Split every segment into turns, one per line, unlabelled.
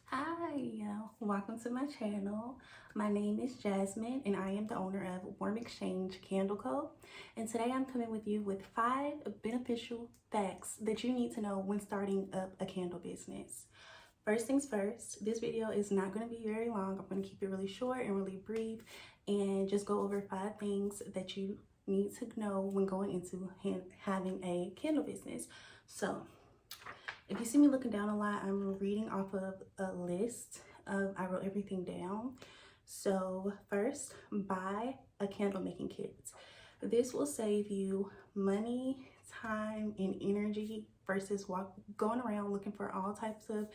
Hi, welcome to my channel. My name is Jasmine and I am the owner of Warm Exchange Candle Co. And today I'm coming with you with 5 beneficial facts that you need to know when starting up a candle business. First things first, this video is not going to be very long. I'm going to keep it really short and really brief and just go over 5 things that you need to know when going into having a candle business. So if you see me looking down a lot, I'm reading off of a list I wrote everything down. So first, buy a candle making kit. This will save you money, time, and energy versus going around looking for all types of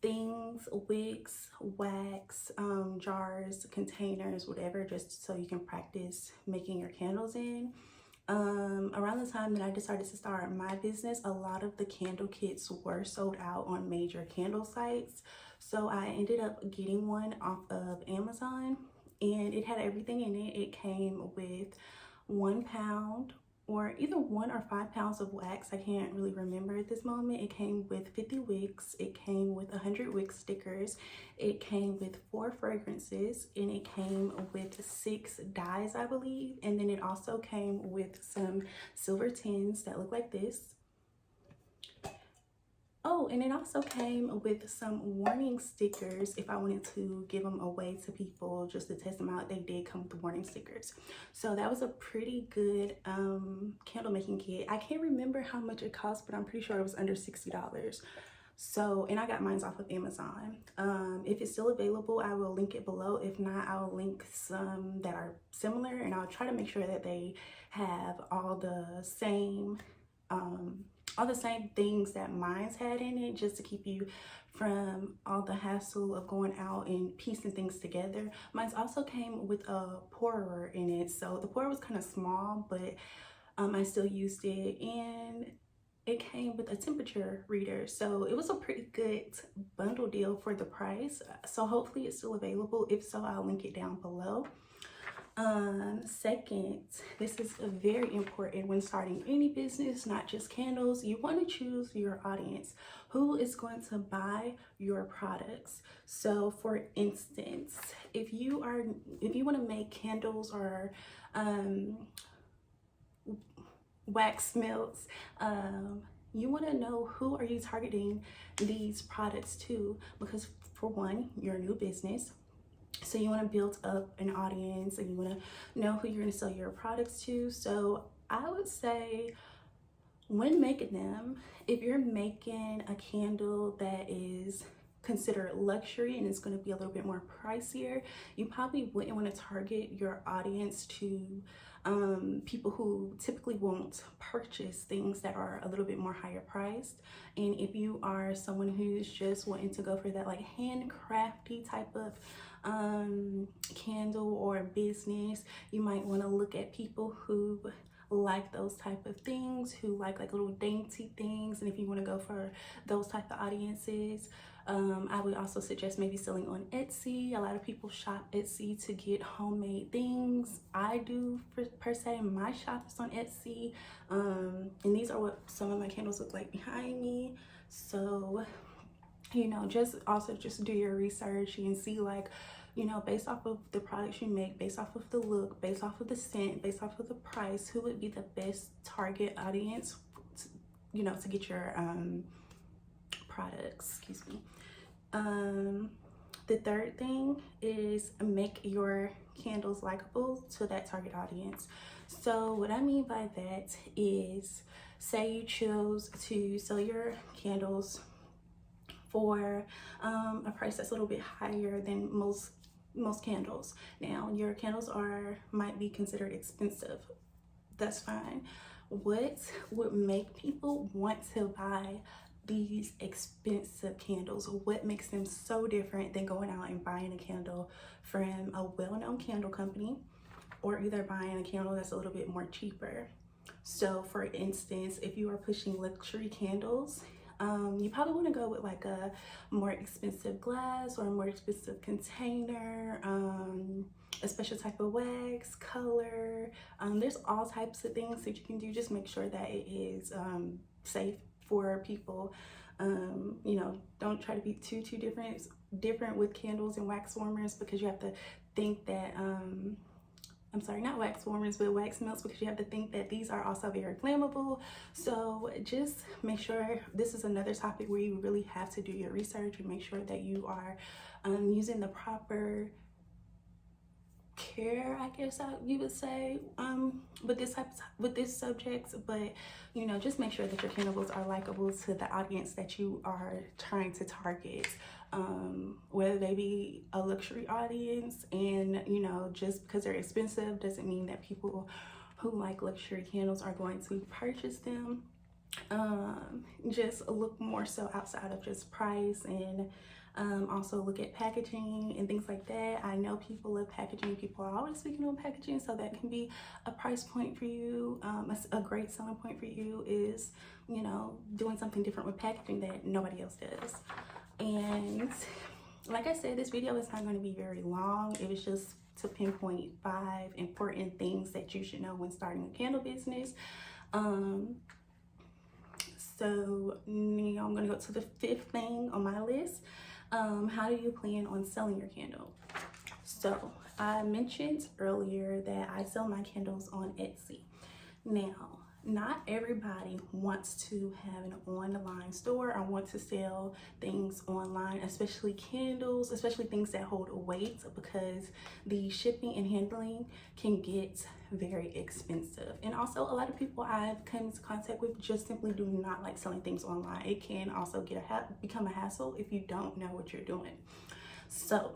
things, wicks, wax, jars, containers, whatever, just so you can practice making your candles in. Around the time that I decided to start my business, a lot of the candle kits were sold out on major candle sites. So I ended up getting one off of Amazon and it had everything in it. It came with 1 pound or either 1 or 5 pounds of wax. I can't really remember at this moment. It came with 50 wicks. It came with 100 wick stickers. It came with 4 fragrances and it came with 6 dyes, I believe. And then it also came with some silver tins that look like this. Oh, and it also came with some warning stickers if I wanted to give them away to people just to test them out. They did come with warning stickers. So that was a pretty good candle making kit. I can't remember how much it cost, but I'm pretty sure it was under $60. So, and I got mine off of Amazon. If it's still available, I will link it below. If not, I'll link some that are similar and I'll try to make sure that they have all the same things that mine's had in it, just to keep you from all the hassle of going out and piecing things together. Mine's also came with a pourer in it, so the pourer was kind of small, but I still used it, and it came with a temperature reader, so it was a pretty good bundle deal for the price. So hopefully it's still available. If so, I'll link it down below. Second, this is very important when starting any business, not just candles. You want to choose your audience. Who is going to buy your products? So for instance, if you want to make candles or wax melts, you want to know who are you targeting these products to, because for one, you're a new business. So you want to build up an audience and you want to know who you're going to sell your products to. So I would say when making them, if you're making a candle that is considered luxury and it's going to be a little bit more pricier, you probably wouldn't want to target your audience to people who typically won't purchase things that are a little bit more higher priced. And if you are someone who's just wanting to go for that like handcrafty type of candle or business, you might want to look at people who like those type of things, who like little dainty things. And if you want to go for those type of audiences, I would also suggest maybe selling on Etsy. A lot of people shop Etsy to get homemade things. I do per se. My shop is on Etsy, and these are what some of my candles look like behind me. So you know, just do your research and see, like, you know, based off of the products you make, based off of the look, based off of the scent, based off of the price, who would be the best target audience, you know, to get your products. Excuse me. The third thing is make your candles likable to that target audience. So what I mean by that is, say you choose to sell your candles for a price that's a little bit higher than most candles. Now your candles might be considered expensive. That's fine. What would make people want to buy these expensive candles? What makes them so different than going out and buying a candle from a well-known candle company, or either buying a candle that's a little bit more cheaper? So for instance, if you are pushing luxury candles, you probably want to go with like a more expensive glass or a more expensive container, a special type of wax, color. There's all types of things that you can do. Just make sure that it is safe for people You know, don't try to be too different with candles and wax warmers, because you have to think that I'm sorry, not wax warmers, but wax melts, because you have to think that these are also very flammable. So just make sure, this is another topic where you really have to do your research and make sure that you are using the proper care, I guess you would say, with this subject. But you know, just make sure that your candles are likable to the audience that you are trying to target, whether they be a luxury audience. And you know, just because they're expensive doesn't mean that people who like luxury candles are going to purchase them. Just look more so outside of just price, and also look at packaging and things like that. I know people love packaging. People are always speaking on packaging, so that can be a price point for you. A great selling point for you is, you know, doing something different with packaging that nobody else does. And like I said, this video is not going to be very long. It was just to pinpoint 5 important things that you should know when starting a candle business. So now I'm going to go to the 5th thing on my list. How do you plan on selling your candle? So I mentioned earlier that I sell my candles on Etsy. Now, not everybody wants to have an online store or want to sell things online, especially candles, especially things that hold weight, because the shipping and handling can get very expensive. And also, a lot of people I've come into contact with just simply do not like selling things online. It can also become a hassle if you don't know what you're doing. So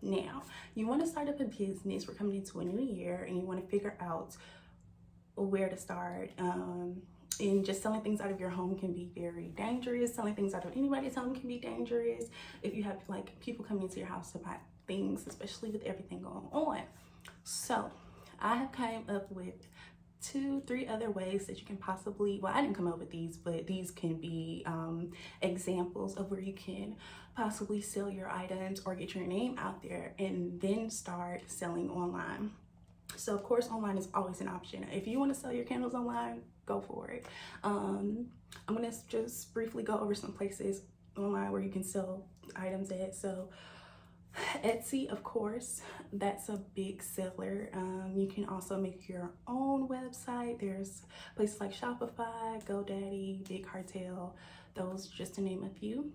now you want to start up a business. We're coming into a new year, and you want to figure out where to start. And just selling things out of your home can be very dangerous. Selling things out of anybody's home can be dangerous if you have like people coming into your house to buy things, especially with everything going on. So I have come up with 2-3 other ways that you can possibly, well, I didn't come up with these, but these can be examples of where you can possibly sell your items or get your name out there and then start selling online. So of course, online is always an option. If you want to sell your candles online, go for it. I'm gonna just briefly go over some places online where you can sell items at. So Etsy, of course, that's a big seller. You can also make your own website. There's places like Shopify, GoDaddy, Big Cartel, those just to name a few.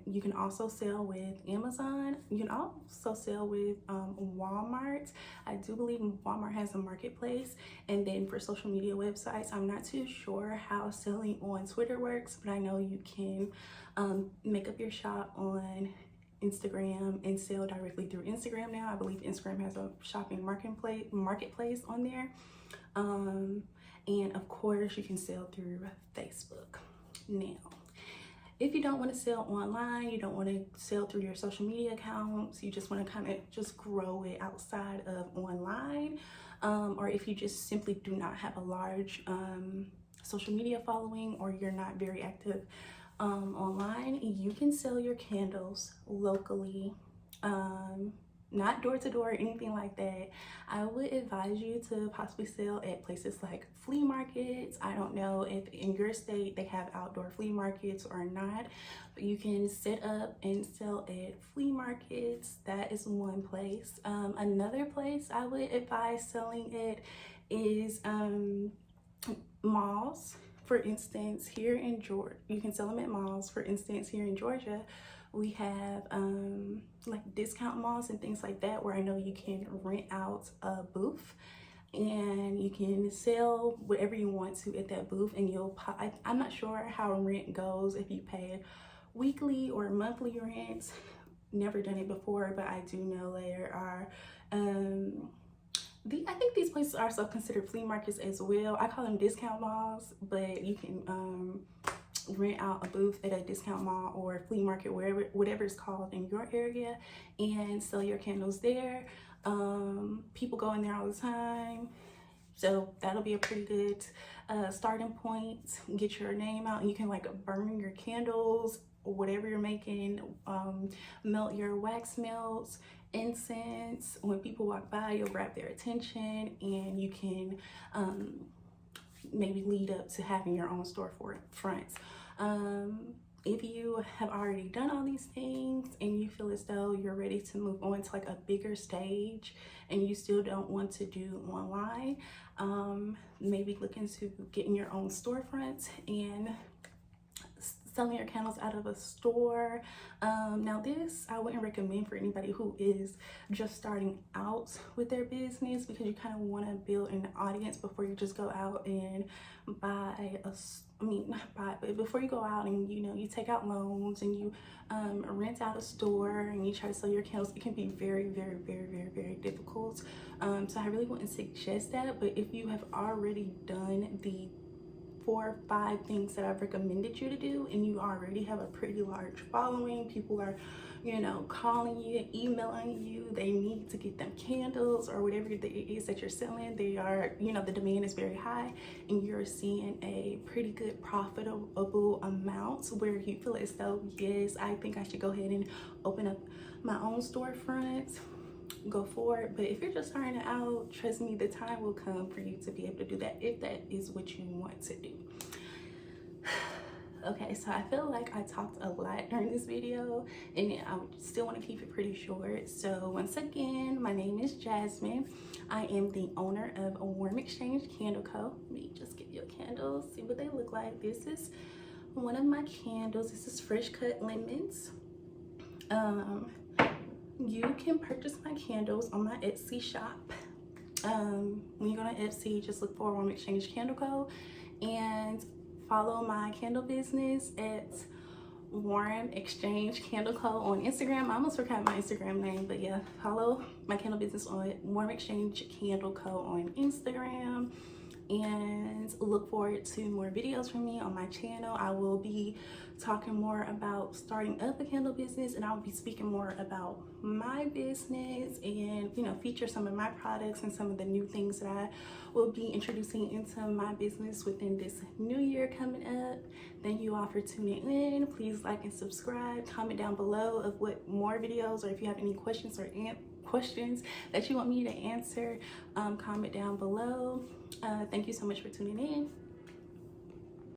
You can also sell with Amazon. You can also sell with Walmart. I do believe Walmart has a marketplace. And then for social media websites, I'm not too sure how selling on Twitter works, but I know you can make up your shop on Instagram and sell directly through Instagram now. I believe Instagram has a shopping marketplace on there. And of course, you can sell through Facebook. Now, if you don't want to sell online, you don't want to sell through your social media accounts, you just want to kind of just grow it outside of online, or if you just simply do not have a large social media following, or you're not very active online, you can sell your candles locally, not door to door or anything like that. I would advise you to possibly sell at places like flea markets. I don't know if in your state they have outdoor flea markets or not, but you can set up and sell at flea markets. That is one place. Another place I would advise selling at is malls. For instance, here in Georgia, you can sell them at malls. For instance, here in Georgia, we have like discount malls and things like that, where I know you can rent out a booth and you can sell whatever you want to at that booth, and I'm not sure how rent goes, if you pay weekly or monthly rent. Never done it before, but I do know there are I think these places are also considered flea markets as well. I call them discount malls, but you can rent out a booth at a discount mall or flea market, whatever it's called in your area, and sell your candles there. People go in there all the time, so that'll be a pretty good starting point. Get your name out, and you can like burn your candles, whatever you're making, melt your wax melts, incense. When people walk by, you'll grab their attention, and you can maybe lead up to having your own storefront. if you have already done all these things and you feel as though you're ready to move on to like a bigger stage and you still don't want to do online, maybe look into getting your own storefront and selling your candles out of a store. Now this I wouldn't recommend for anybody who is just starting out with their business, because you kind of want to build an audience before you just go out and buy a, not buy, but before you go out and you take out loans and you rent out a store and you try to sell your candles. It can be very, very, very, very, very difficult. So I really wouldn't suggest that. But if you have already done the 4 or 5 things that I've recommended you to do, and you already have a pretty large following, people are calling you, emailing you, they need to get them candles or whatever it is that you're selling. They are, the demand is very high and you're seeing a pretty good profitable amount where you feel as though, yes, I think I should go ahead and open up my own storefront, go for it. But if you're just starting out, trust me, the time will come for you to be able to do that if that is what you want to do. Okay, so I feel like I talked a lot during this video and I still want to keep it pretty short. So once again, my name is Jasmine. I am the owner of Warm Exchange Candle Co. Let me just give you a candle, see what they look like. This is one of my candles. This is Fresh Cut Lemons. You can purchase my candles on my Etsy shop. When you go to Etsy, just look for Warm Exchange Candle Co. and follow my candle business at Warm Exchange Candle Co. on Instagram. I almost forgot my Instagram name, but yeah, follow my candle business on Warm Exchange Candle Co. on Instagram. And look forward to more videos from me on my channel. I will be talking more about starting up a candle business, and I will be speaking more about my business and feature some of my products and some of the new things that I will be introducing into my business within this new year coming up. Thank you all for tuning in. Please like and subscribe. Comment down below of what more videos, or if you have any questions or questions that you want me to answer, comment down below. Thank you so much for tuning in.